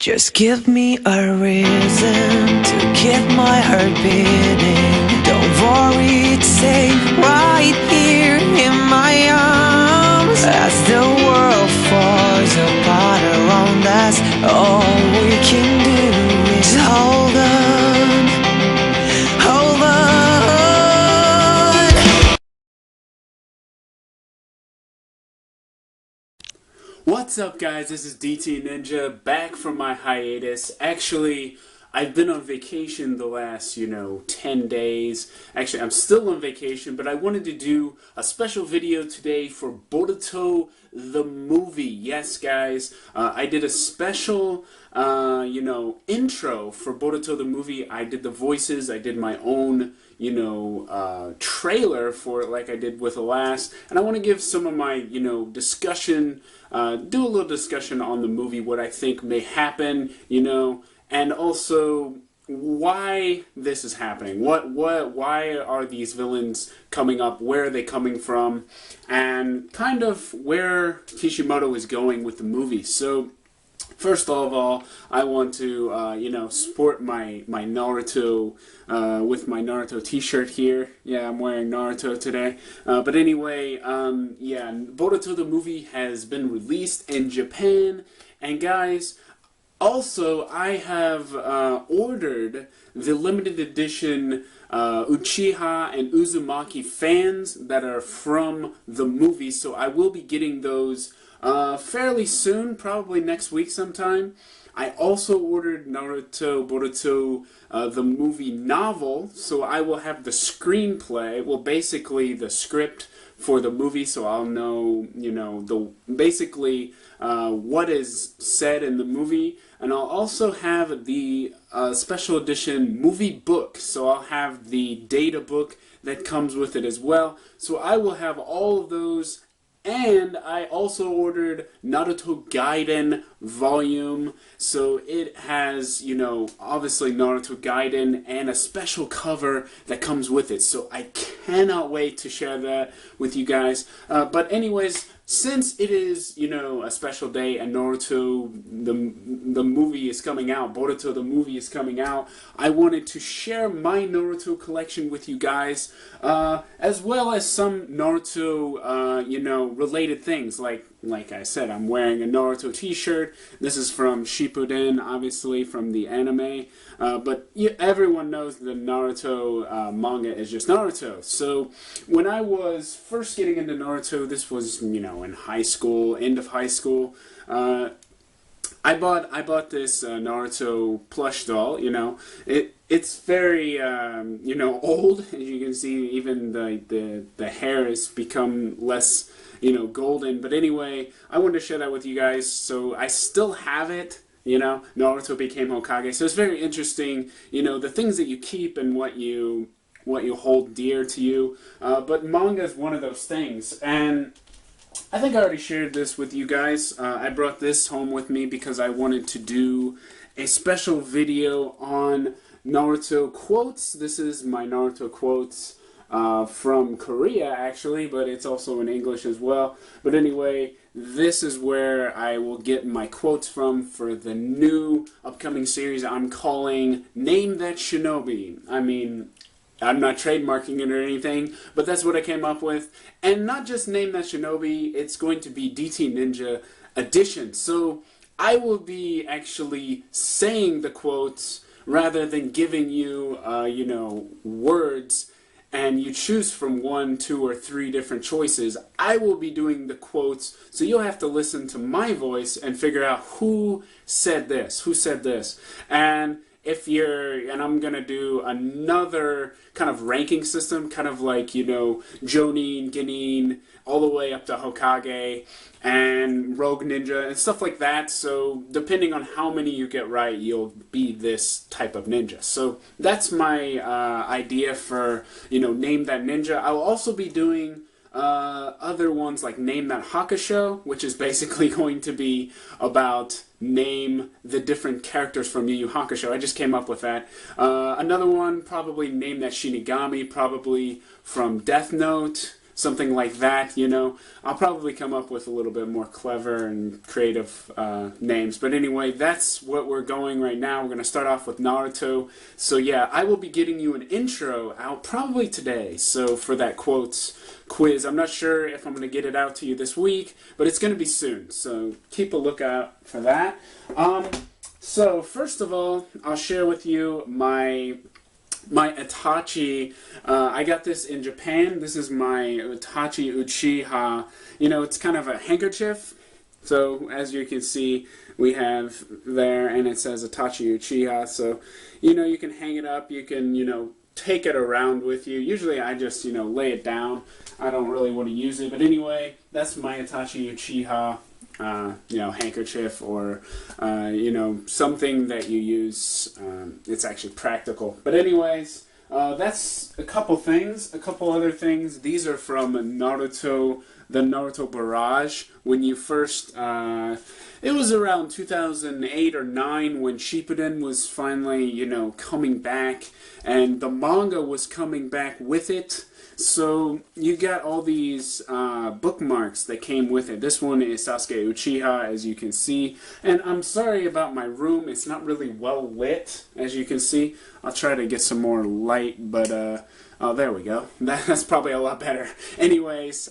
Just give me a reason to keep my heart beating. Don't worry, it's safe right here in my arms. As the world falls apart around us, all we can do is hold on, hold on. What's up, guys? This is Dtninja back from my hiatus. Actually, I've been on vacation the last, 10 days. Actually, I'm still on vacation, but I wanted to do a special video today for Boruto the movie. Yes, guys, I did a special, intro for Boruto the movie. I did the voices, I did my own, trailer for it like I did with the last. And I want to give some of my, discussion, do a little discussion on the movie, what I think may happen, and also why this is happening. Why are these villains coming up? Where are they coming from? And kind of where Kishimoto is going with the movie. So, first of all, I want to, sport my Naruto, with my Naruto t-shirt here. Yeah, I'm wearing Naruto today. But anyway, yeah, Boruto the movie has been released in Japan. And guys, also, I have ordered the limited edition Uchiha and Uzumaki fans that are from the movie. So I will be getting those fairly soon, probably next week sometime. I also ordered Naruto Boruto, the movie novel, so I will have the screenplay, well, basically the script for the movie, so I'll know, basically what is said in the movie, and I'll also have the special edition movie book, so I'll have the data book that comes with it as well, so I will have all of those. And I also ordered Naruto Gaiden volume, so it has, obviously Naruto Gaiden and a special cover that comes with it. So I cannot wait to share that with you guys. But anyways, since it is, a special day and Naruto, the movie is coming out, Boruto the movie is coming out, I wanted to share my Naruto collection with you guys, as well as some Naruto, related things. Like I said, I'm wearing a Naruto t-shirt. This is from Shippuden, obviously from the anime. But everyone knows the Naruto manga is just Naruto. So when I was first getting into Naruto, this was, in high school, end of high school, I bought this Naruto plush doll. It's very old. As you can see, even the hair has become less golden. But anyway, I wanted to share that with you guys. So I still have it. Naruto became Hokage. So it's very interesting. The things that you keep and what you hold dear to you. But manga is one of those things. And I think I already shared this with you guys. I brought this home with me because I wanted to do a special video on Naruto quotes. This is my Naruto quotes from Korea, actually, but it's also in English as well. But anyway, this is where I will get my quotes from for the new upcoming series I'm calling Name That Shinobi. I mean, I'm not trademarking it or anything, but that's what I came up with. And not just Name That Shinobi, it's going to be Dtninja edition. So I will be actually saying the quotes rather than giving you, words and you choose from 1, 2, or 3 different choices. I will be doing the quotes, so you'll have to listen to my voice and figure out who said this, and and I'm gonna do another kind of ranking system, kind of like, Jonin, Genin, all the way up to Hokage, and Rogue Ninja, and stuff like that. So depending on how many you get right, you'll be this type of ninja. So that's my idea for, Name That Ninja. I'll also be doing other ones like Name That Hakusho, which is basically going to be about name the different characters from Yu Yu Hakusho. I just came up with that. Another one, probably Name That Shinigami, probably from Death Note. something like that, you know. I'll probably come up with a little bit more clever and creative names. But anyway, that's what we're going right now. We're going to start off with Naruto. So yeah, I will be getting you an intro out probably today. So for that quotes quiz, I'm not sure if I'm going to get it out to you this week, but it's going to be soon. So keep a lookout for that. So first of all, I'll share with you my Itachi. I got this in Japan. This is my Itachi Uchiha. You know, it's kind of a handkerchief. So as you can see, we have there, and it says Itachi Uchiha. So, you know, you can hang it up. You can, you know, take it around with you. Usually I just, you know, lay it down. I don't really want to use it. But anyway, that's my Itachi Uchiha. You know, handkerchief, or you know, something that you use. It's actually practical. But anyways, that's a couple things. A couple other things. These are from Naruto, the Naruto Barrage. When you first, it was around 2008 or 9 when Shippuden was finally, you know, coming back, and the manga was coming back with it. So you got all these bookmarks that came with it. This one is Sasuke Uchiha, as you can see. And I'm sorry about my room. It's not really well lit, as you can see. I'll try to get some more light, but oh, there we go. That's probably a lot better. Anyways,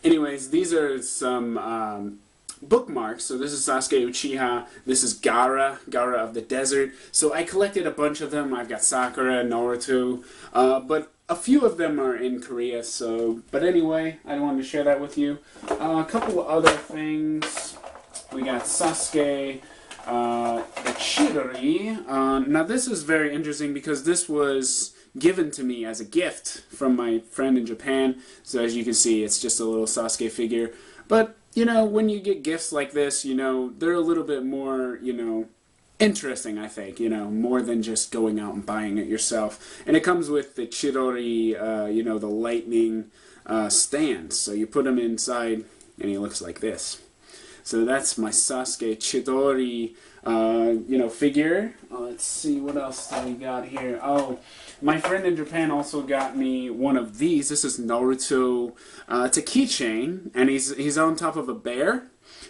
anyways, these are some bookmarks. So this is Sasuke Uchiha. This is Gaara of the Desert. So I collected a bunch of them. I've got Sakura, Naruto, but a few of them are in Korea. So, but anyway, I wanted to share that with you. A couple of other things. We got Sasuke, the Chidori. Now this is very interesting because this was given to me as a gift from my friend in Japan. So as you can see, it's just a little Sasuke figure. But you know, when you get gifts like this, you know, they're a little bit more, you know, interesting, I think, you know, more than just going out and buying it yourself. And it comes with the Chidori, you know, the lightning stand. So you put him inside, and he looks like this. So that's my Sasuke Chidori, you know, figure. Let's see, what else do we got here? Oh, my friend in Japan also got me one of these. This is Naruto. It's a keychain, and he's on top of a bear,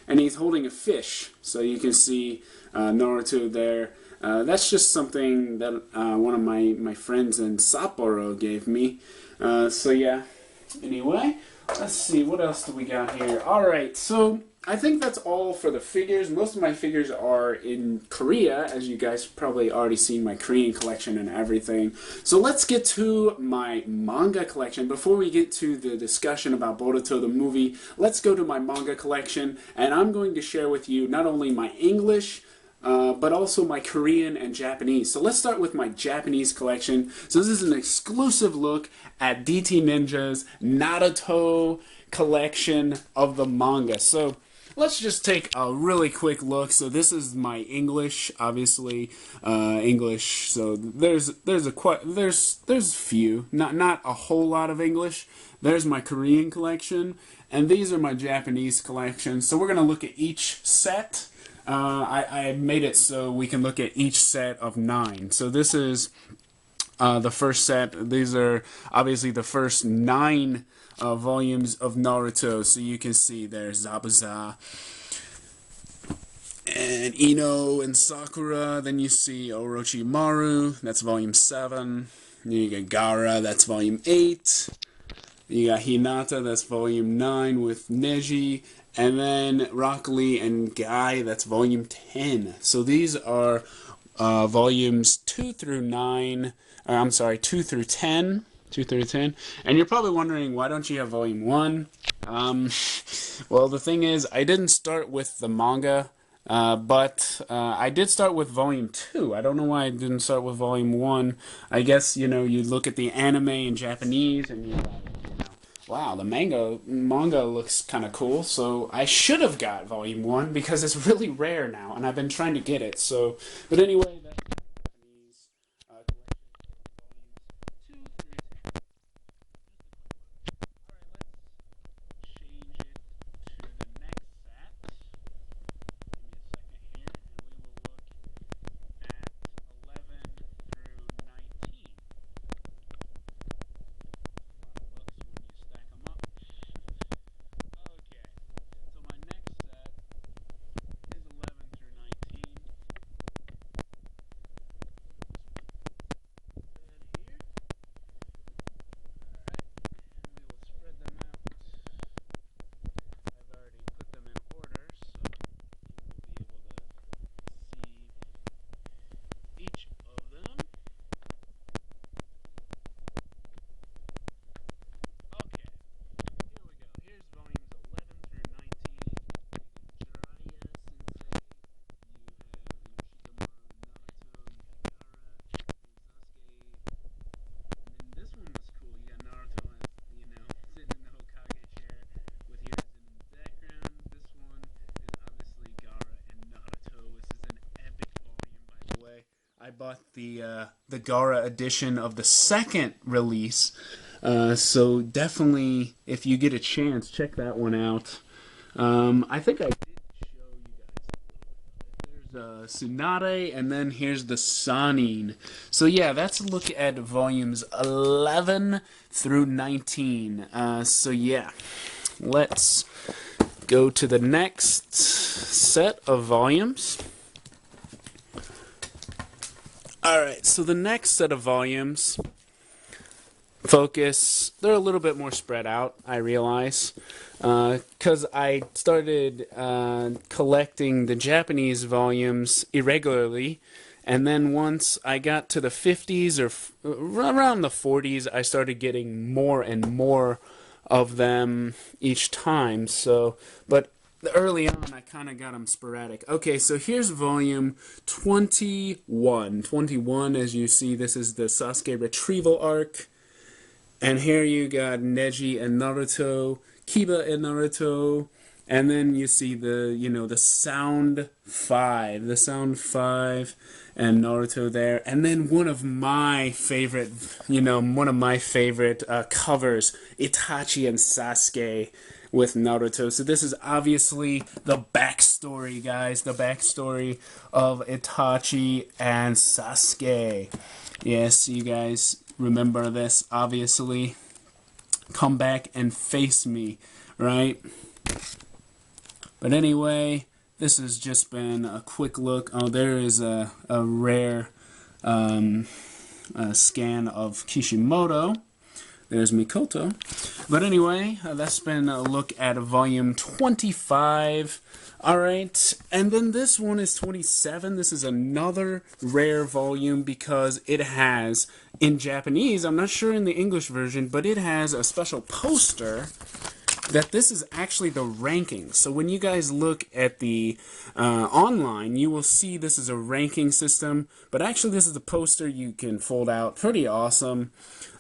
and he's holding a fish. So you can see Naruto there. That's just something that one of my friends in Sapporo gave me. So yeah. Anyway, let's see, what else do we got here? All right, so I think that's all for the figures. Most of my figures are in Korea, as you guys probably already seen my Korean collection and everything. So let's get to my manga collection. Before we get to the discussion about Boruto the movie, let's go to my manga collection, and I'm going to share with you not only my English, but also my Korean and Japanese. So let's start with my Japanese collection. So this is an exclusive look at Dtninja's Naruto collection of the manga. So let's just take a really quick look. So this is my English, obviously English. So there's a few, not a whole lot of English. There's my Korean collection, and these are my Japanese collection. So we're gonna look at each set. I made it so we can look at each set of 9. So this is the first set. These are obviously the first 9 volumes of Naruto. So you can see there's Zabuza and Ino and Sakura. Then you see Orochimaru. That's volume 7. Then you get Gaara. That's volume 8. You got Hinata. That's volume 9 with Neji. And then Rock Lee and Guy, that's volume 10. So these are volumes 2 through 9, I'm sorry, 2 through 10. 2 through 10. And you're probably wondering, why don't you have volume 1? Well, the thing is, I didn't start with the manga, but I did start with volume 2. I don't know why I didn't start with volume 1. I guess, you know, you look at the anime in Japanese, and you're like, wow, the manga looks kind of cool, so I should have got volume 1 because it's really rare now, and I've been trying to get it. So, but anyway, that's the Japanese collection, volumes 2 through 10. All right, let's change it to the next set. Give me a second here, and we will look at 11 through 19. I bought the Gara edition of the second release. So definitely, if you get a chance, check that one out. I think I did show you guys. There's Tsunade, and then here's the Sanin. So yeah, that's a look at volumes 11 through 19. So yeah, let's go to the next set of volumes. Alright, so the next set of volumes focus, they're a little bit more spread out, I realize, because I started collecting the Japanese volumes irregularly, and then once I got to the 50s or around the 40s, I started getting more and more of them each time. So, but early on, I kind of got them sporadic. Okay, so here's volume 21. 21, as you see, this is the Sasuke retrieval arc. And here you got Neji and Naruto, Kiba and Naruto, and then you see the, the Sound 5, and Naruto there. And then one of my favorite, covers, Itachi and Sasuke with Naruto. So this is obviously the backstory, guys, the backstory of Itachi and Sasuke. Yes, you guys remember this, obviously. Come back and face me, right? But anyway, this has just been a quick look. Oh, there is a rare scan of Kishimoto. There's Mikoto. But anyway, that's been a look at volume 25. Alright, and then this one is 27. This is another rare volume because it has, in Japanese, I'm not sure in the English version, but it has a special poster that this is actually the ranking. So when you guys look at the online, you will see this is a ranking system, but actually this is the poster you can fold out. Pretty awesome.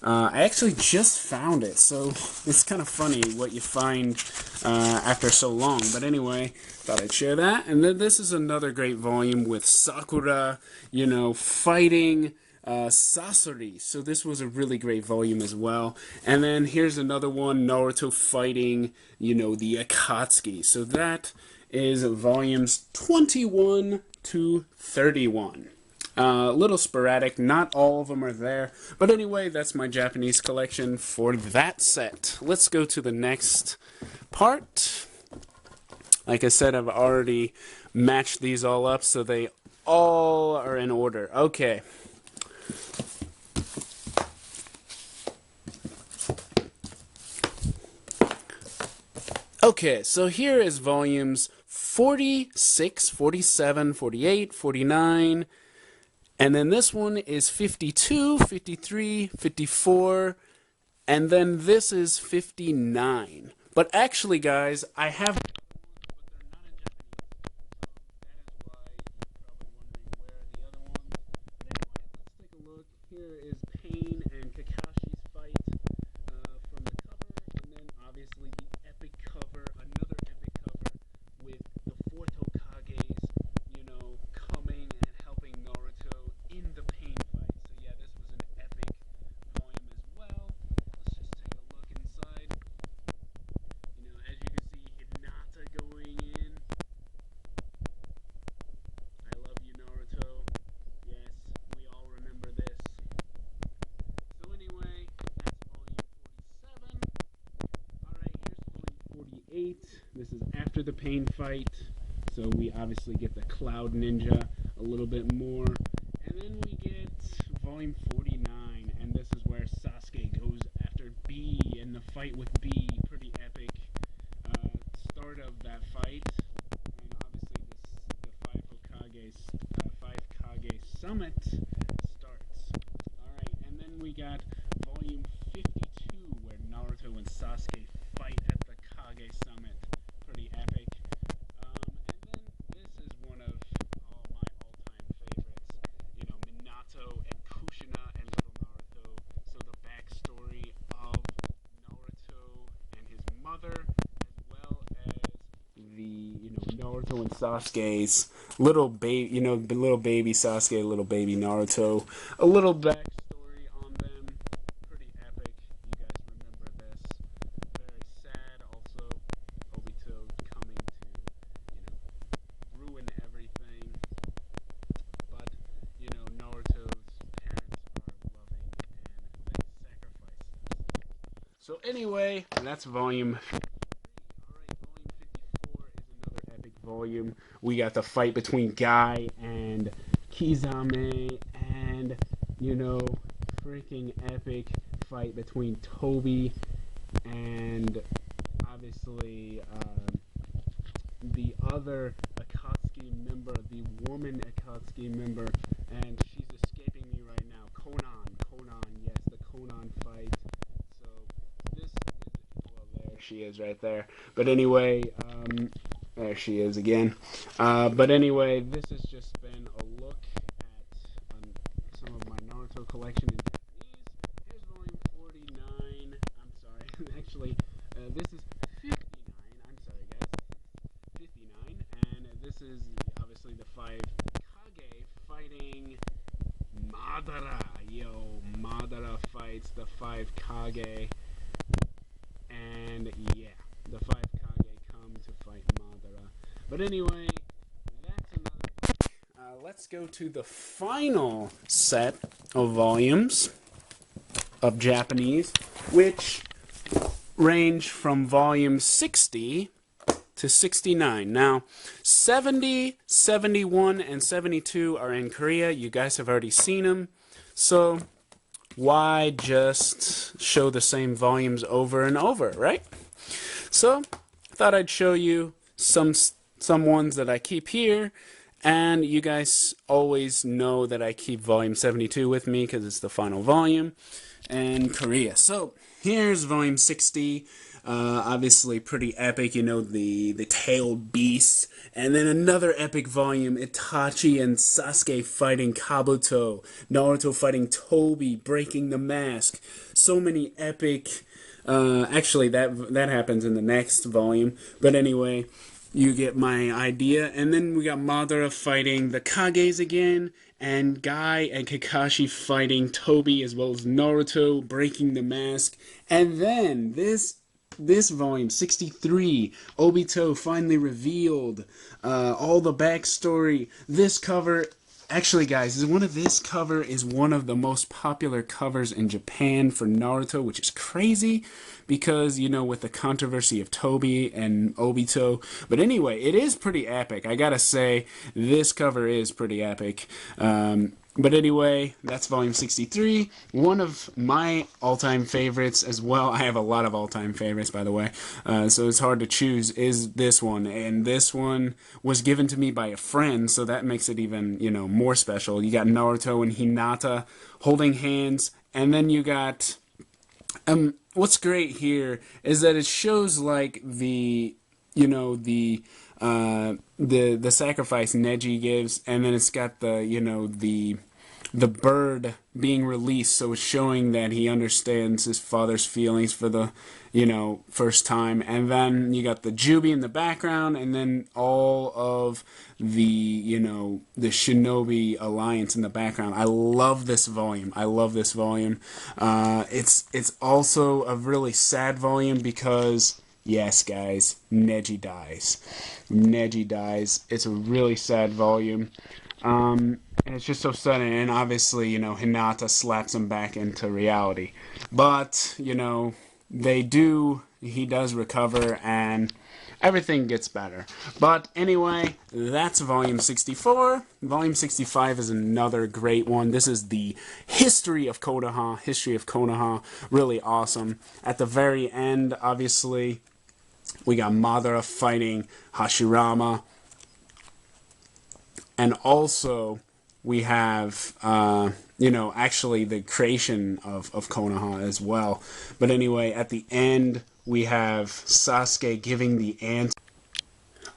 I actually just found it, so it's kind of funny what you find after so long. But anyway, thought I'd share that. And then this is another great volume with Sakura, fighting Sasori. So this was a really great volume as well. And then here's another one, Naruto fighting, the Akatsuki. So that is volumes 21 to 31. A little sporadic, not all of them are there. But anyway, that's my Japanese collection for that set. Let's go to the next part. Like I said, I've already matched these all up, so they all are in order. Okay. Okay, so here is volumes 46, 47, 48, 49, and then this one is 52, 53, 54, and then this is 59. But actually, guys, I have... Here is Pain and Kakashi's fight from the cover, and then obviously the epic cover, another epic cover with the fourth Hokages, coming and helping Naruto in the Pain fight. So yeah, this was an epic volume as well. Let's just take a look inside. As you can see, Hinata going in. I love you, Naruto. Yes, we all remember this. So anyway, that's volume 47. Alright, here's volume 48. This is after the Pain fight. So we obviously get the Cloud Ninja a little bit more. And then we get volume 49. And this is where Sasuke goes after B and the fight with B. Pretty epic start of that fight. And obviously the five Kage summit starts. Alright, and then we got volume 52 where Naruto and Sasuke fight at the Kage summit. Pretty epic. And then this is one of my all-time favorites. Minato and Kushina and little Naruto. So the backstory of Naruto and his mother, as well as the, Naruto and Sasuke's little baby, the little baby Sasuke, little baby Naruto. A little backstory on them. Pretty epic. You guys remember this. Very sad also. Obito coming to, ruin everything. But, Naruto's parents are loving and they sacrifice. So anyway, that's volume. Alright, volume 54 is another epic volume. We got the fight between Guy and Kizame, and, freaking epic fight between Toby and, obviously, the other Akatsuki member, the woman Akatsuki member, and she's escaping me right now. Conan, yes, the Conan fight. So, this is, well, there she is right there. But anyway, there she is again. But anyway, this has just been a look at some of my Naruto collection in Japanese. Here's volume 49. I'm sorry. Actually, this is 59. I'm sorry, guys. 59. And this is obviously the 5 Kage fighting Madara. Madara fights the 5 Kage. And yeah, the 5 Kage come to fight Madara. But anyway, that's another. Let's go to the final set of volumes of Japanese, which range from volume 60 to 69. Now, 70, 71, and 72 are in Korea. You guys have already seen them. So, why just show the same volumes over and over, right? So, I thought I'd show you some ones that I keep here, and you guys always know that I keep volume 72 with me because it's the final volume in Korea. So, here's volume 60. Obviously pretty epic, the tailed beast. And then another epic volume, Itachi and Sasuke fighting Kabuto, Naruto fighting Toby, breaking the mask. So many epic, actually that happens in the next volume. But anyway, you get my idea. And then we got Madara fighting the Kages again, and Guy and Kakashi fighting Toby, as well as Naruto breaking the mask. And then this volume, 63, Obito finally revealed all the backstory. This cover, actually guys, this cover is one of the most popular covers in Japan for Naruto, which is crazy because, with the controversy of Toby and Obito. But anyway, it is pretty epic. I gotta say, this cover is pretty epic. But anyway, that's volume 63. One of my all-time favorites as well. I have a lot of all-time favorites, by the way. So it's hard to choose, is this one. And this one was given to me by a friend, so that makes it even, more special. You got Naruto and Hinata holding hands. And then you got... what's great here is that it shows, like, the sacrifice Neji gives, and then it's got the bird being released, so it's showing that he understands his father's feelings for the first time. And then you got the Jubi in the background, and then all of the the Shinobi Alliance in the background. I love this volume. It's also a really sad volume because, yes, guys, Neji dies. It's a really sad volume. And it's just so sudden, and obviously, Hinata slaps him back into reality. But, he does recover, and everything gets better. But anyway, that's volume 64. Volume 65 is another great one. This is the history of Konoha. Really awesome. At the very end, obviously, we got Madara fighting Hashirama. And also, we have, actually the creation of Konoha as well. But anyway, at the end, we have Sasuke giving the answer.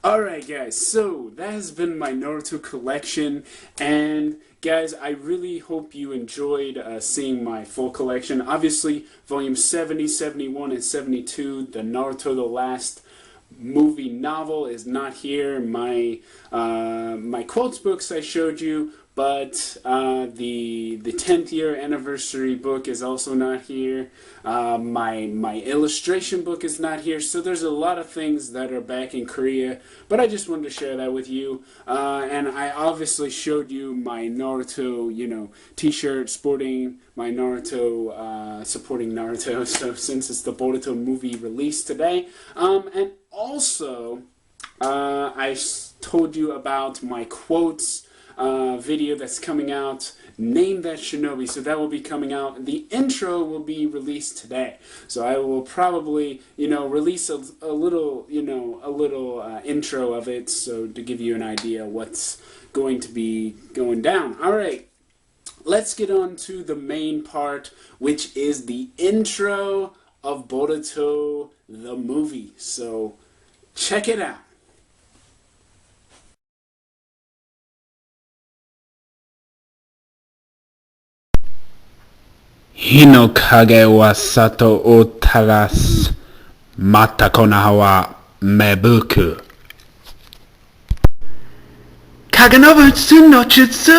Alright guys, so that has been my Naruto collection, and guys, I really hope you enjoyed seeing my full collection. Obviously, volume 70, 71, and 72, the Naruto The Last movie novel is not here. My quotes books I showed you, but the 10th year anniversary book is also not here. My illustration book is not here. So there's a lot of things that are back in Korea, but I just wanted to share that with you. And I obviously showed you my Naruto, t-shirt sporting my Naruto, supporting Naruto. So since it's the Boruto movie released today, and also I told you about my quotes video that's coming out. Name That Shinobi. So that will be coming out. The intro will be released today. So I will probably, release a little, intro of it, so to give you an idea what's going to be going down. All right. Let's get on to the main part, which is the intro of Boruto the movie. So check it out. 火の影は里を照らす。またこの葉は芽吹く。影の仏の術。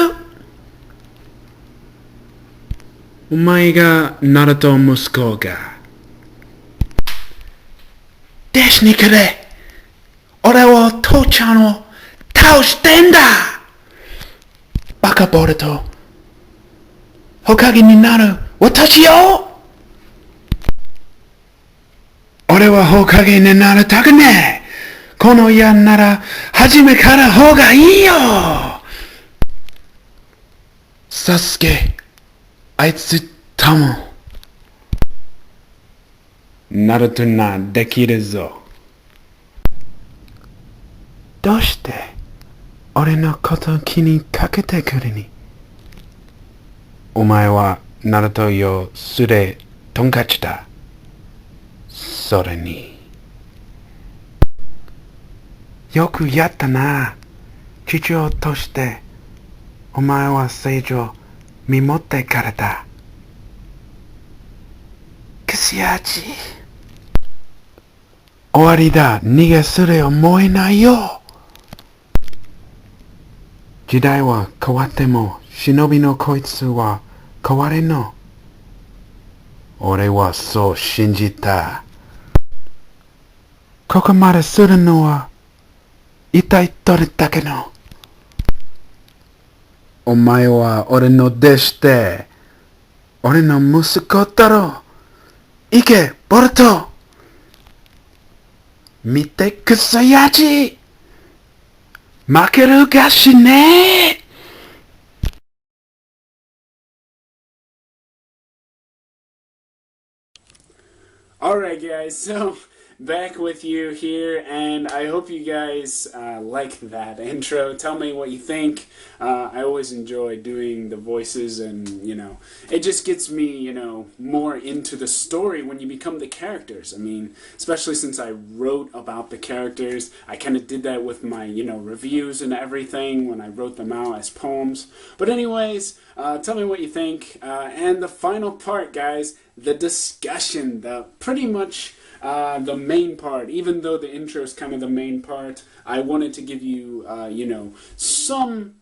お前がナルト息子が。弟子にくれ。俺は父ちゃんを倒してんだ。バカボルト。火影になる。私よ。俺は火影になりたくねえ。このやんなら初めから方がいいよ。サスケ、あいつともナルトなできるぞ。どうして俺のこと気にかけてくるに。お前はナルトよすれトンカチだ。それによくやったな。父親としてお前は成長見守ってからだ。くしやち終わりだ。逃げすれ思えないよ。時代は変わっても忍びのこいつは変われんの。俺はそう信じた。ここまでするのは一体どれだけの。お前は俺の弟子で俺の息子だろ。行けボルト。見てくそやじ。負けるがしねえ。Alright guys, so back with you here, and I hope you guys like that intro. Tell me what you think. I always enjoy doing the voices, and it just gets me more into the story when you become the characters. I mean, especially since I wrote about the characters, I kind of did that with my reviews and everything when I wrote them out as poems. But anyways, tell me what you think. And the final part, guys, the discussion, the pretty much the main part. Even though the intro is kind of the main part, I wanted to give you some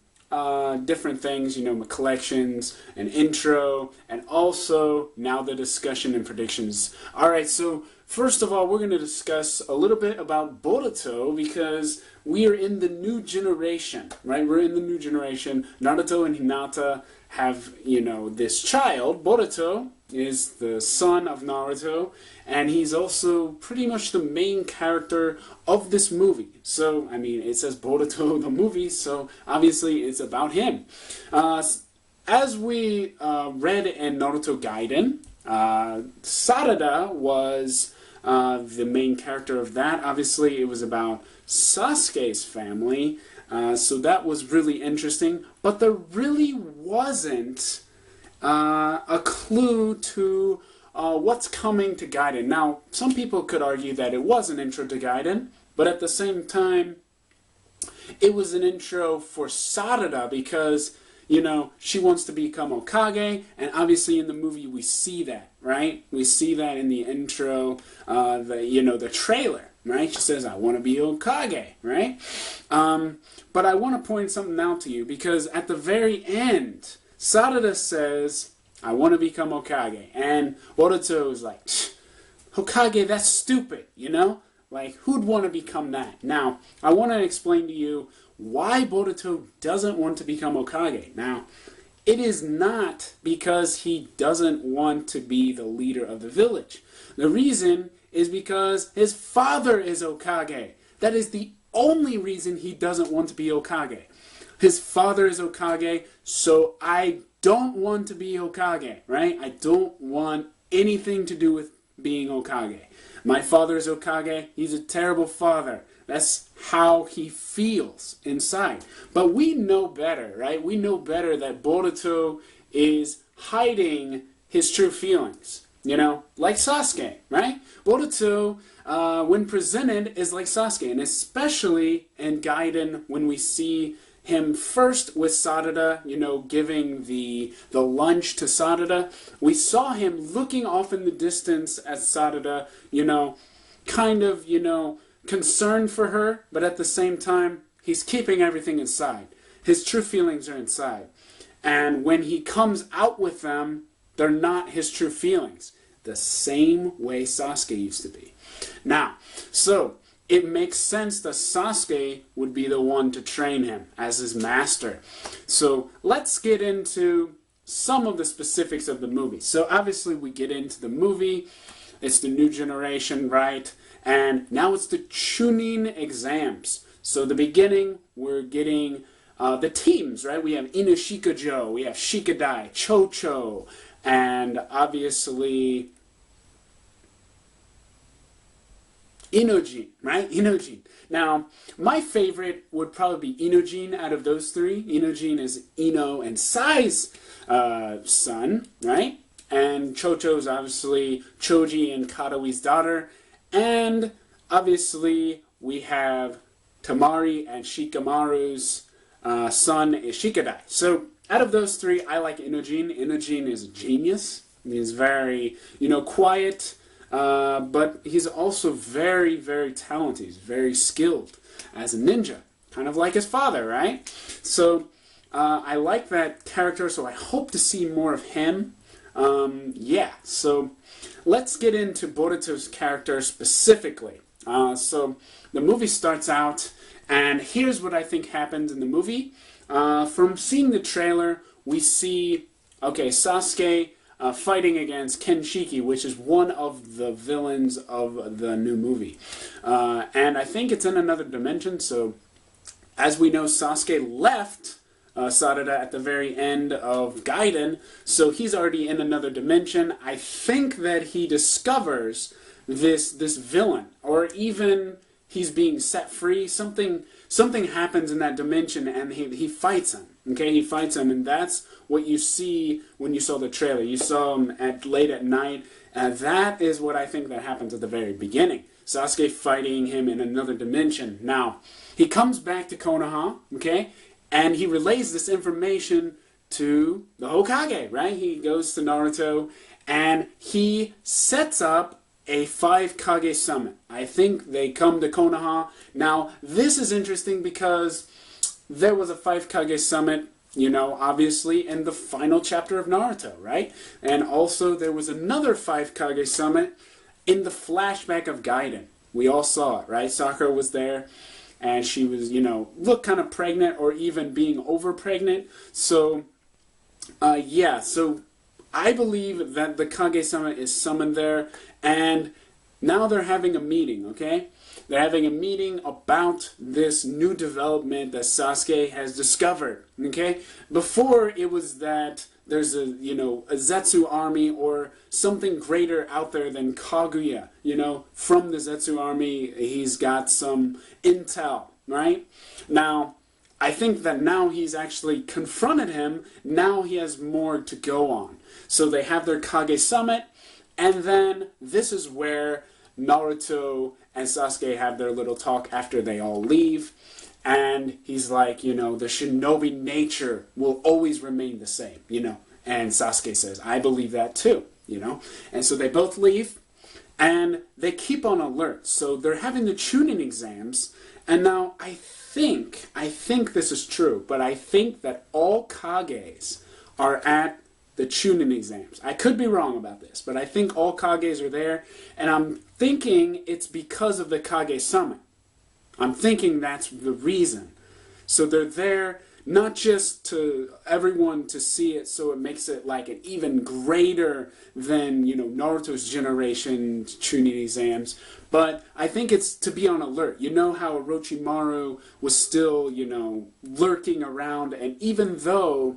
different things, my collections, an intro, and also now the discussion and predictions. Alright, so first of all, we're going to discuss a little bit about Boruto, because we are in the new generation, right? We're in the new generation. Naruto and Hinata have, this child. Boruto is the son of Naruto, and he's also pretty much the main character of this movie. So, I mean, it says Boruto the movie, so obviously it's about him. As we read in Naruto Gaiden, Sarada was the main character of that. Obviously, it was about Sasuke's family, so that was really interesting, but there really wasn't a clue to what's coming to Gaiden. Now, some people could argue that it was an intro to Gaiden, but at the same time, it was an intro for Sarada because, she wants to become Hokage, and obviously in the movie we see that, right? We see that in the intro, the trailer. right? She says, I want to be Hokage, right? But I want to point something out to you, because at the very end, Sarada says, I want to become Hokage. And Boruto is like, Hokage, that's stupid, you know? Like, who'd want to become that? Now, I want to explain to you why Boruto doesn't want to become Hokage. Now, it is not because he doesn't want to be the leader of the village. The reason is because his father is Hokage. That is the only reason he doesn't want to be Hokage. His father is Hokage, so I don't want to be Hokage, right? I don't want anything to do with being Hokage. My father is Hokage. He's a terrible father. That's how he feels inside. But we know better, right? We know better that Boruto is hiding his true feelings. You know, like Sasuke, right? Boruto, when presented, is like Sasuke. And especially in Gaiden, when we see him first with Sarada, you know, giving the lunch to Sarada, we saw him looking off in the distance at Sarada, you know, kind of, you know, concerned for her, but at the same time, he's keeping everything inside. His true feelings are inside. And when he comes out with them, they're not his true feelings. The same way Sasuke used to be. Now, so it makes sense that Sasuke would be the one to train him as his master. So let's get into some of the specifics of the movie. So obviously we get into the movie. It's the new generation, right? And now it's the Chunin exams. So the beginning, we're getting the teams, right? We have Inushikajo, we have Shikadai, Chocho, and obviously Inojin, right? Inojin. Now, my favorite would probably be Inojin out of those three. Inojin is Ino and Sai's son, right? And Chocho is obviously Choji and Katawi's daughter. And obviously we have Tamari and Shikamaru's son is Shikadai. So out of those three, I like Inojin. Inojin is a genius. He's very, you know, quiet, but he's also very, very talented. He's very skilled as a ninja, kind of like his father, right? So I like that character, so I hope to see more of him. Yeah, so let's get into Boruto's character specifically. So the movie starts out, and here's what I think happens in the movie. From seeing the trailer, we see, okay, Sasuke fighting against Kenshiki, which is one of the villains of the new movie. And I think it's in another dimension, so as we know, Sasuke left Sarada at the very end of Gaiden, so he's already in another dimension. I think that he discovers this villain, or even he's being set free. Something happens in that dimension, and he fights him. Okay, he fights him, and that's what you see when you saw the trailer. You saw him late at night, and that is what I think that happens at the very beginning. Sasuke fighting him in another dimension. Now, he comes back to Konoha, okay, and he relays this information to the Hokage, right? He goes to Naruto, and he sets up a 5 Kage summit. I think they come to Konoha. Now, this is interesting because there was a 5 Kage summit, you know, obviously, in the final chapter of Naruto, right? And also, there was another 5 Kage summit in the flashback of Gaiden. We all saw it, right? Sakura was there, and she was, you know, looked kind of pregnant, or even being over pregnant. So, yeah, so I believe that the Kage summit is summoned there, and now they're having a meeting, okay? They're having a meeting about this new development that Sasuke has discovered, okay? Before, it was that there's a, you know, a Zetsu army or something greater out there than Kaguya, you know? From the Zetsu army, he's got some intel, right? Now, I think that now he's actually confronted him. Now he has more to go on. So they have their Kage summit, and then this is where Naruto and Sasuke have their little talk after they all leave. And he's like, you know, the shinobi nature will always remain the same, you know. And Sasuke says, I believe that too, you know. And so they both leave. And they keep on alert. So they're having the tuning exams. And now I think this is true, but I think that all Kages are at the tuning exams. I could be wrong about this, but I think all Kages are there. And I'm thinking it's because of the Kage Summit. I'm thinking that's the reason. So they're there not just to everyone to see it, so it makes it like an even greater than, you know, Naruto's generation tuning exams, but I think it's to be on alert. You know how Orochimaru was still, you know, lurking around, and even though,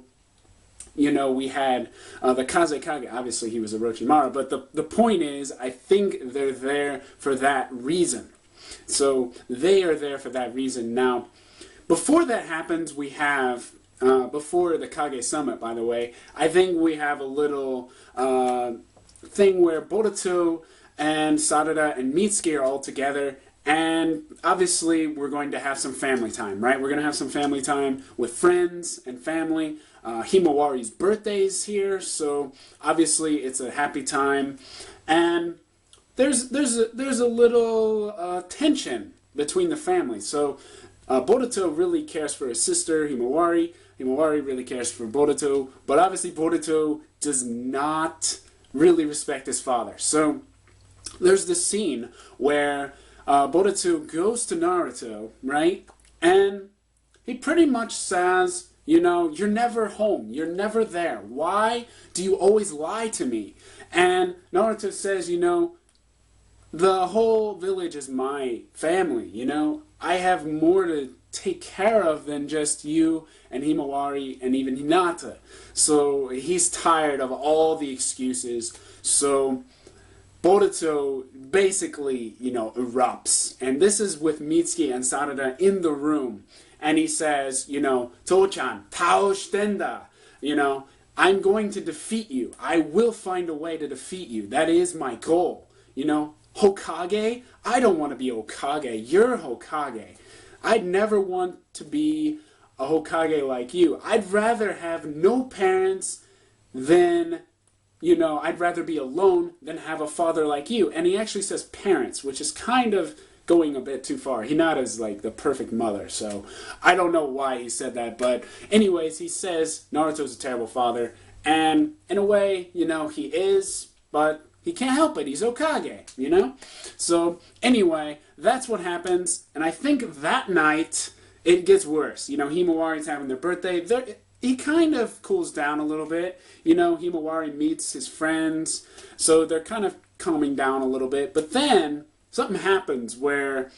you know, we had the Kazekage, obviously he was Orochimaru, but the point is, I think they're there for that reason. So they are there for that reason. Now, before that happens, we have, before the Kage Summit, by the way, I think we have a little thing where Boruto and Sarada and Mitsuki are all together, and obviously we're going to have some family time, right? We're going to have some family time with friends and family. Himawari's birthday is here, so obviously it's a happy time, and there's a little tension between the families. So Boruto really cares for his sister Himawari. Himawari really cares for Boruto, but obviously Boruto does not really respect his father. So there's this scene where Boruto goes to Naruto, right? And he pretty much says, you know, you're never home. You're never there. Why do you always lie to me? And Naruto says, you know, the whole village is my family, you know. I have more to take care of than just you and Himawari and even Hinata. So he's tired of all the excuses. So Boruto basically, you know, erupts. And this is with Mitsuki and Sarada in the room. And he says, you know, To-chan, Tao shitenda, you know, I'm going to defeat you. I will find a way to defeat you. That is my goal. You know, Hokage? I don't want to be Hokage. You're Hokage. I'd never want to be a Hokage like you. I'd rather have no parents than, you know, I'd rather be alone than have a father like you. And he actually says parents, which is kind of going a bit too far. Hinata's like the perfect mother, so I don't know why he said that. But anyways, he says Naruto's a terrible father. And in a way, you know, he is, but he can't help it. He's Hokage, you know? So anyway, that's what happens. And I think that night, it gets worse. You know, Himawari's having their birthday. He kind of cools down a little bit. You know, Himawari meets his friends. So they're kind of calming down a little bit. But then something happens where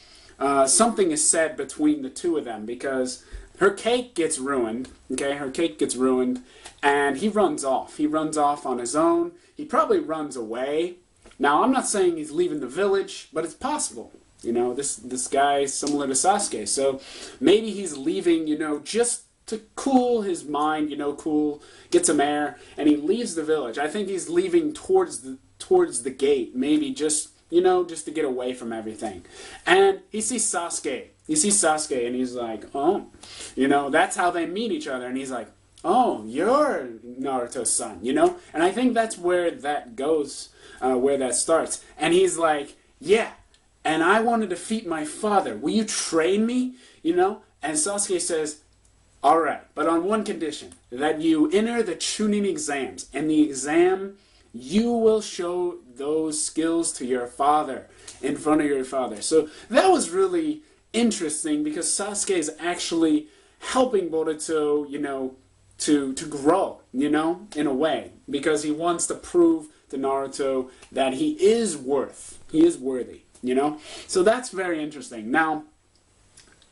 something is said between the two of them, because her cake gets ruined. Okay, her cake gets ruined. And he runs off. He runs off on his own. He probably runs away. Now, I'm not saying he's leaving the village, but it's possible. You know, this guy is similar to Sasuke. So maybe he's leaving, you know, just to cool his mind, you know, get some air, and he leaves the village. I think he's leaving towards the gate, maybe just, you know, just to get away from everything. And he sees Sasuke. He sees Sasuke, and he's like, oh, you know, that's how they meet each other. And he's like, oh, you're Naruto's son, you know? And I think that's where that goes, where that starts. And he's like, yeah, and I want to defeat my father. Will you train me, you know? And Sasuke says, all right, but on one condition, that you enter the Chunin exams. And the exam, you will show those skills to your father, in front of your father. So that was really interesting, because Sasuke is actually helping Boruto, you know, to grow, you know, in a way, because he wants to prove to Naruto that he is worthy, you know. So that's very interesting. Now,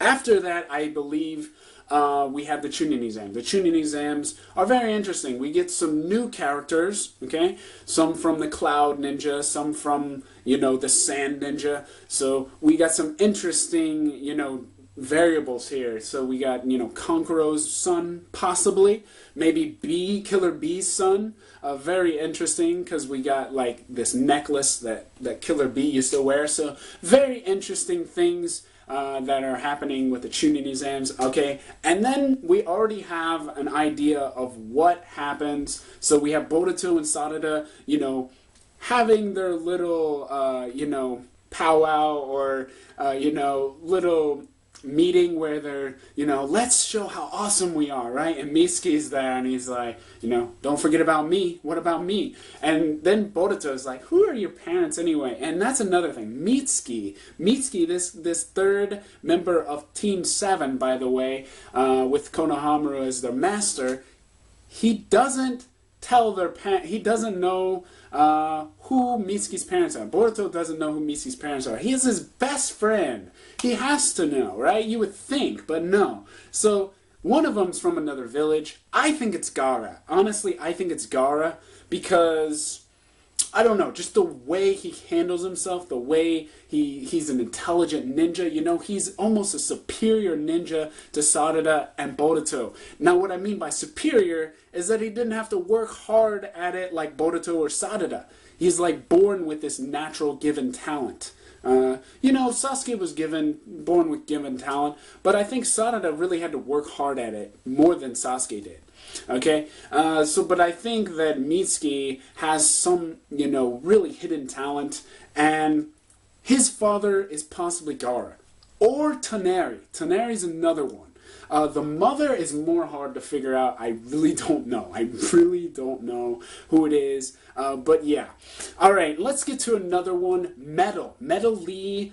after that, I believe we have the Chunin exams. The Chunin exams are very interesting. We get some new characters, okay? Some from the Cloud Ninja, some from, you know, the Sand Ninja. So we got some interesting, you know, variables here. So we got, you know, Konkuro's son, possibly. Maybe Killer Bee's son. Very interesting, because we got, like, this necklace that Killer Bee used to wear. So very interesting things that are happening with the Chunin exams. Okay, and then we already have an idea of what happens. So we have Boruto and Sarada, you know, having their little, you know, powwow or, you know, little meeting where they're, you know, let's show how awesome we are, right? And Mitsuki's there and he's like, you know, don't forget about me. What about me? And then Boruto's like, who are your parents anyway? And that's another thing. Mitsuki, this third member of Team 7, by the way, with Konohamaru as their master, he doesn't tell their parents, he doesn't know who Mitsuki's parents are. Boruto doesn't know who Mitsuki's parents are. He is his best friend. He has to know, right? You would think, but no. So one of them's from another village. I think it's Gaara. Honestly, I think it's Gaara because, I don't know, just the way he handles himself, the way he's an intelligent ninja, you know, he's almost a superior ninja to Sarada and Boruto. Now, what I mean by superior is that he didn't have to work hard at it like Boruto or Sarada. He's like born with this natural given talent. You know, Sasuke was born with given talent, but I think Sarada really had to work hard at it more than Sasuke did. Okay, but I think that Mitsuki has some, you know, really hidden talent, and his father is possibly Gaara, or Toneri. Toneri's another one. The mother is more hard to figure out. I really don't know. I really don't know who it is. But yeah. Alright, let's get to another one. Metal. Metal Lee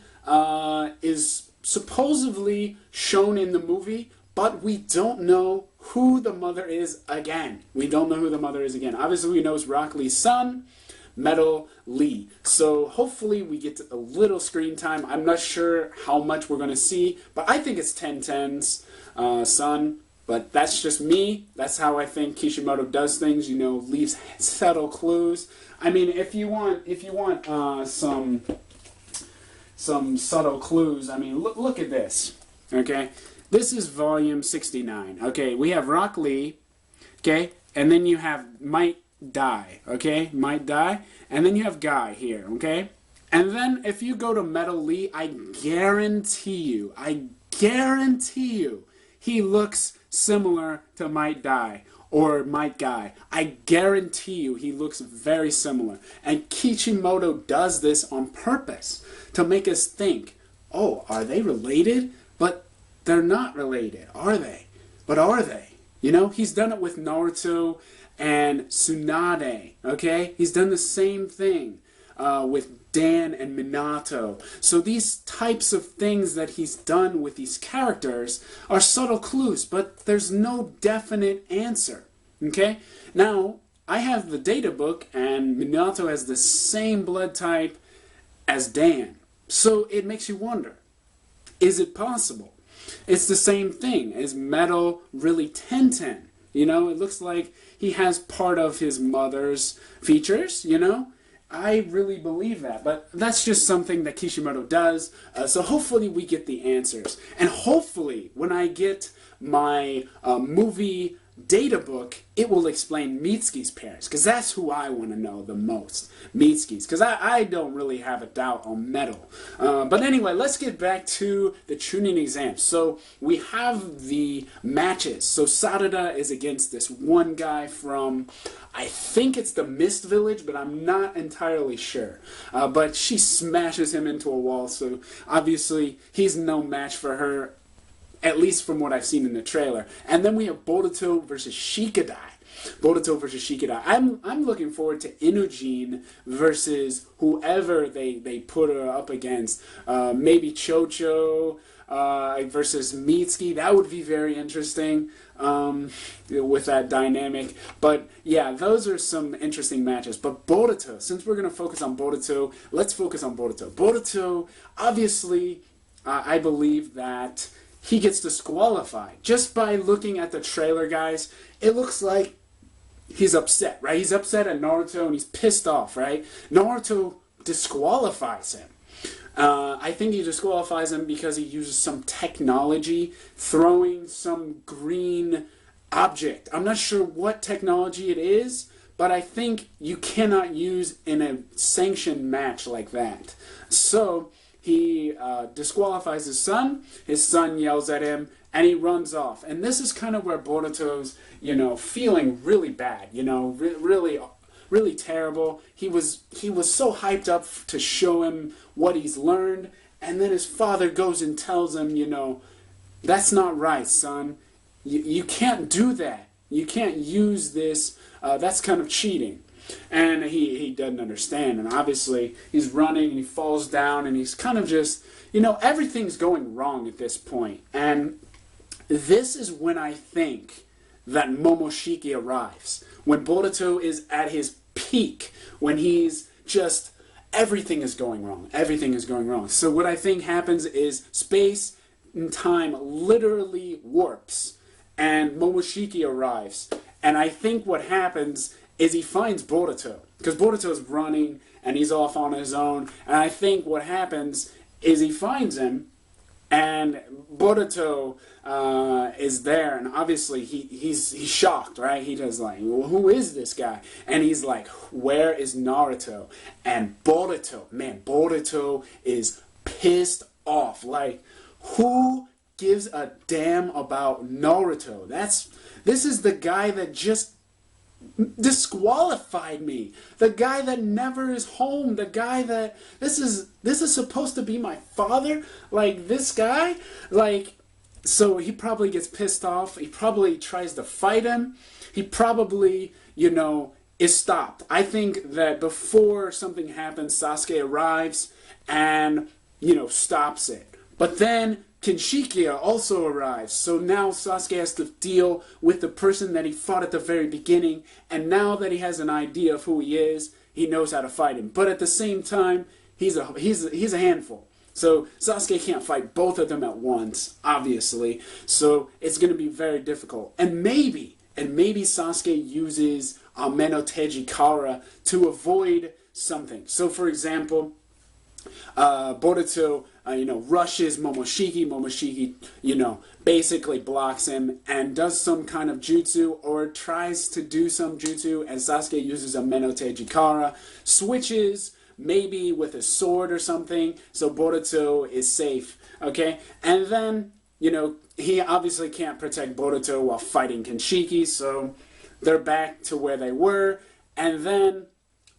is supposedly shown in the movie, but we don't know who the mother is again. We don't know who the mother is again. Obviously, we know it's Rock Lee's son, Metal Lee. So hopefully we get a little screen time. I'm not sure how much we're going to see, but I think it's 1010's son. But that's just me. That's how I think Kishimoto does things. You know, leaves subtle clues. I mean, if you want some subtle clues, I mean, look at this. Okay, this is volume 69. Okay, we have Rock Lee. Okay, and then you have Might Die. Okay, Might Die, and then you have Guy here. Okay, and then if you go to Metal Lee, I guarantee you, he looks similar to Might Die or Might Guy. I guarantee you he looks very similar. And Kishimoto does this on purpose to make us think, oh, are they related? But they're not related, are they? But are they? You know, he's done it with Naruto and Tsunade, okay? He's done the same thing with Dan and Minato. So these types of things that he's done with these characters are subtle clues, but there's no definite answer. Okay? Now, I have the data book, and Minato has the same blood type as Dan. So it makes you wonder, is it possible? It's the same thing. Is Metal really Tenten? You know, it looks like he has part of his mother's features, you know? I really believe that, but that's just something that Kishimoto does, so hopefully we get the answers. And hopefully, when I get my movie data book, it will explain Mitsuki's parents, because that's who I want to know the most, Mitsuki's, because I don't really have a doubt on Metal. But anyway, let's get back to the Chunin exam. So we have the matches. So Sarada is against this one guy from, I think it's the Mist Village, but I'm not entirely sure. But she smashes him into a wall, so obviously he's no match for her, at least from what I've seen in the trailer. And then we have Boruto versus Shikadai. Boruto versus Shikadai. I'm looking forward to Inujin versus whoever they put her up against. Maybe Chocho versus Mitsuki. That would be very interesting with that dynamic. But yeah, those are some interesting matches. But Boruto, since we're going to focus on Boruto, let's focus on Boruto. Boruto, obviously, I believe that he gets disqualified. Just by looking at the trailer, guys, it looks like he's upset, right? He's upset at Naruto and he's pissed off, right? Naruto disqualifies him. I think he disqualifies him because he uses some technology, throwing some green object. I'm not sure what technology it is, but I think you cannot use in a sanctioned match like that. So he disqualifies his son yells at him, and he runs off. And this is kind of where Boruto's, you know, feeling really bad, you know, really really terrible. He was so hyped up to show him what he's learned, and then his father goes and tells him, you know, that's not right, son. You can't do that. You can't use this. That's kind of cheating. And he doesn't understand. And obviously, he's running and he falls down and he's kind of just, you know, everything's going wrong at this point. And this is when I think that Momoshiki arrives. When Boruto is at his peak. When he's just, everything is going wrong. Everything is going wrong. So what I think happens is space and time literally warps. And Momoshiki arrives. And I think what happens is he finds Boruto. Because Boruto's running and he's off on his own. And I think what happens is he finds him and Boruto is there. And obviously he's shocked, right? He just like, well, who is this guy? And he's like, where is Naruto? And Boruto, man, Boruto is pissed off. Like, who gives a damn about Naruto? This is the guy that just disqualified me. The guy that never is home. The guy that this is supposed to be my father. Like, this guy, like, so he probably gets pissed off. He probably tries to fight him. He probably, you know, is stopped. I think that before something happens, Sasuke arrives and, you know, stops it. But then Kinshikia also arrives, so now Sasuke has to deal with the person that he fought at the very beginning, and now that he has an idea of who he is, he knows how to fight him. But at the same time, he's a handful. So Sasuke can't fight both of them at once, obviously. So it's going to be very difficult. And maybe Sasuke uses Ameno Kara to avoid something. So for example, Boruto, you know, rushes Momoshiki. Momoshiki, you know, basically blocks him and does some kind of jutsu or tries to do some jutsu, and Sasuke uses a Menote Jikara, switches maybe with a sword or something, so Boruto is safe, okay? And then, you know, he obviously can't protect Boruto while fighting Kinshiki, so they're back to where they were, and then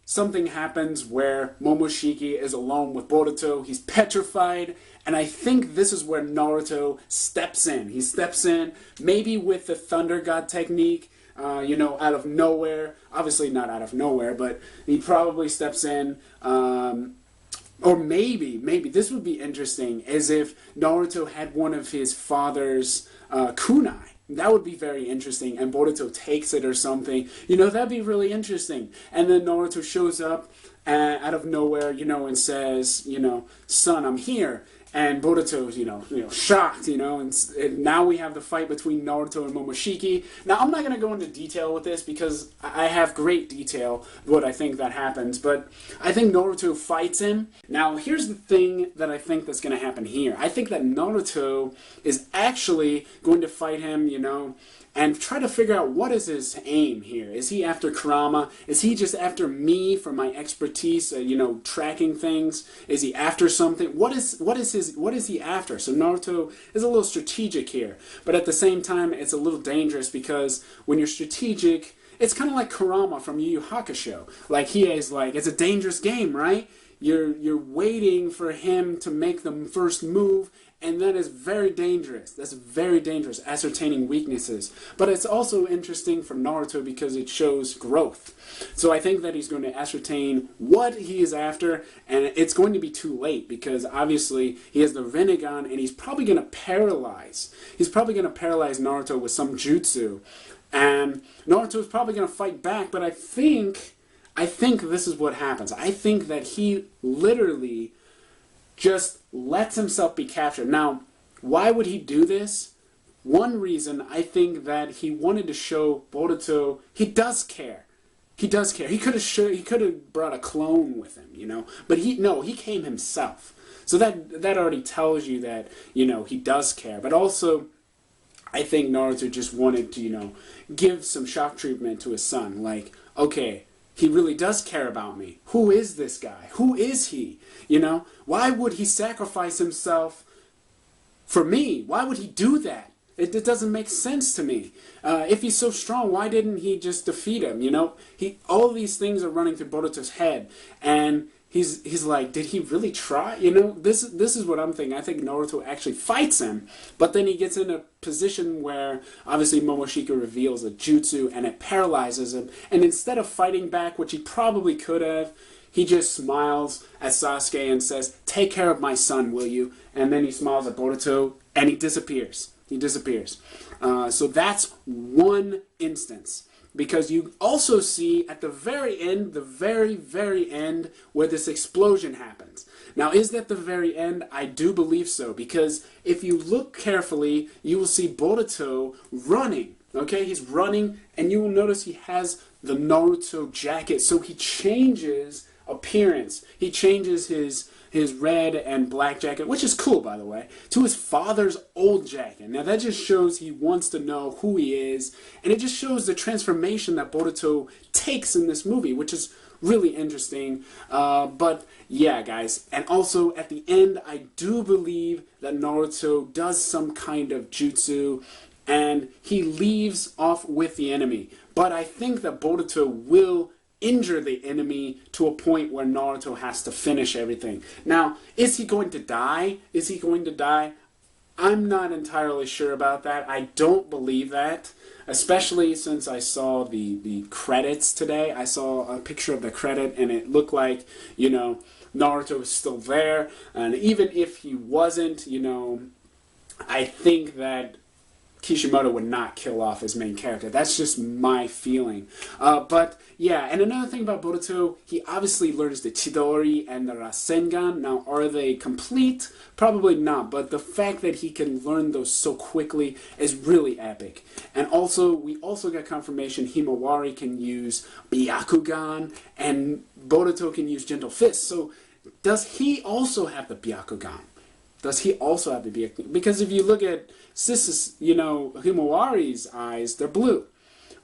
something happens where Momoshiki is alone with Boruto. He's petrified, and I think this is where Naruto steps in. He steps in, maybe with the Thunder God technique, you know, out of nowhere. Obviously not out of nowhere, but he probably steps in. Or maybe this would be interesting, as if Naruto had one of his father's kunai. That would be very interesting, and Boruto takes it or something. You know, that'd be really interesting. And then Naruto shows up out of nowhere, you know, and says, you know, son, I'm here. And Boruto's, you know, shocked, you know, and now we have the fight between Naruto and Momoshiki. Now, I'm not going to go into detail with this because I have great detail what I think that happens, but I think Naruto fights him. Now, here's the thing that I think that's going to happen here. I think that Naruto is actually going to fight him, you know, and try to figure out what is his aim here. Is he after Kurama? Is he just after me for my expertise, you know, tracking things? Is he after something? What is he after? So Naruto is a little strategic here, but at the same time, it's a little dangerous because when you're strategic, it's kind of like Kurama from Yu Yu Hakusho. Like, he is like, it's a dangerous game, right? You're waiting for him to make the first move, and that is very dangerous. That's very dangerous, ascertaining weaknesses. But it's also interesting for Naruto because it shows growth. So I think that he's going to ascertain what he is after, and it's going to be too late because obviously he has the Rinnegan, and he's probably going to paralyze. He's probably going to paralyze Naruto with some jutsu, and Naruto is probably going to fight back. But I think this is what happens. I think that he literally just lets himself be captured. Now, why would he do this? One reason, I think that he wanted to show Boruto he does care. He does care. He could have brought a clone with him, you know, but he came himself. So that already tells you that, you know, he does care. But also, I think Naruto just wanted to, you know, give some shock treatment to his son. Like, okay, he really does care about me. Who is this guy? Who is he? You know, why would he sacrifice himself for me? Why would he do that? It doesn't make sense to me. If he's so strong, why didn't he just defeat him? You know, all these things are running through Boruto's head, and he's like, did he really try? You know, this is what I'm thinking. I think Naruto actually fights him, but then he gets in a position where obviously Momoshiki reveals a jutsu and it paralyzes him, and instead of fighting back, which he probably could have, he just smiles at Sasuke and says, "Take care of my son, will you?" And then he smiles at Boruto and he disappears. He disappears. So that's one instance. Because you also see at the very end, the very end, where this explosion happens. Now, is that the very end? I do believe so. Because if you look carefully, you will see Boruto running. Okay, he's running, and you will notice he has the Naruto jacket. So he changes appearance. He changes his red and black jacket, which is cool, by the way, to his father's old jacket. Now that just shows he wants to know who he is, and it just shows the transformation that Boruto takes in this movie, which is really interesting. But yeah, guys, and also at the end, I do believe that Naruto does some kind of jutsu, and he leaves off with the enemy. But I think that Boruto will injure the enemy to a point where Naruto has to finish everything. Now, is he going to die? Is he going to die? I'm not entirely sure about that. I don't believe that, especially since I saw the credits today. I saw a picture of the credit, and it looked like, you know, Naruto was still there. And even if he wasn't, you know, I think that Kishimoto would not kill off his main character. That's just my feeling. But yeah, and another thing about Boruto, he obviously learns the Chidori and the Rasengan. Now, are they complete? Probably not, but the fact that he can learn those so quickly is really epic. And also, we also got confirmation Himawari can use Byakugan, and Boruto can use Gentle Fist. So, does he also have the Byakugan? Does he also have the Byakugan? Because if you look at Sis's, you know, Himawari's eyes, they're blue.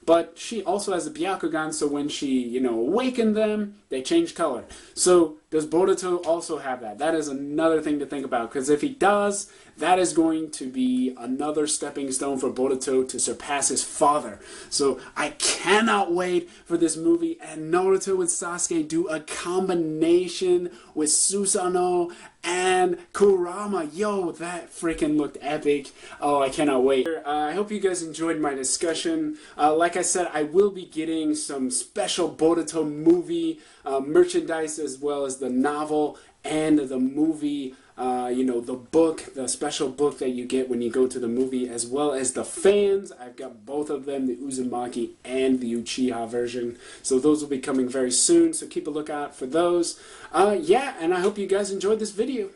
But she also has the Byakugan, so when she, you know, awakened them, they change color. So does Boruto also have that? That is another thing to think about, because if he does, that is going to be another stepping stone for Boruto to surpass his father. So I cannot wait for this movie, and Naruto and Sasuke do a combination with Susanoo and Kurama. Yo, that freaking looked epic. Oh, I cannot wait. I hope you guys enjoyed my discussion. Like I said, I will be getting some special Boruto movie merchandise, as well as the novel and the movie, you know, the book, the special book that you get when you go to the movie, as well as the fans. I've got both of them, the Uzumaki and the Uchiha version. So those will be coming very soon, so keep a lookout for those. Yeah, and I hope you guys enjoyed this video.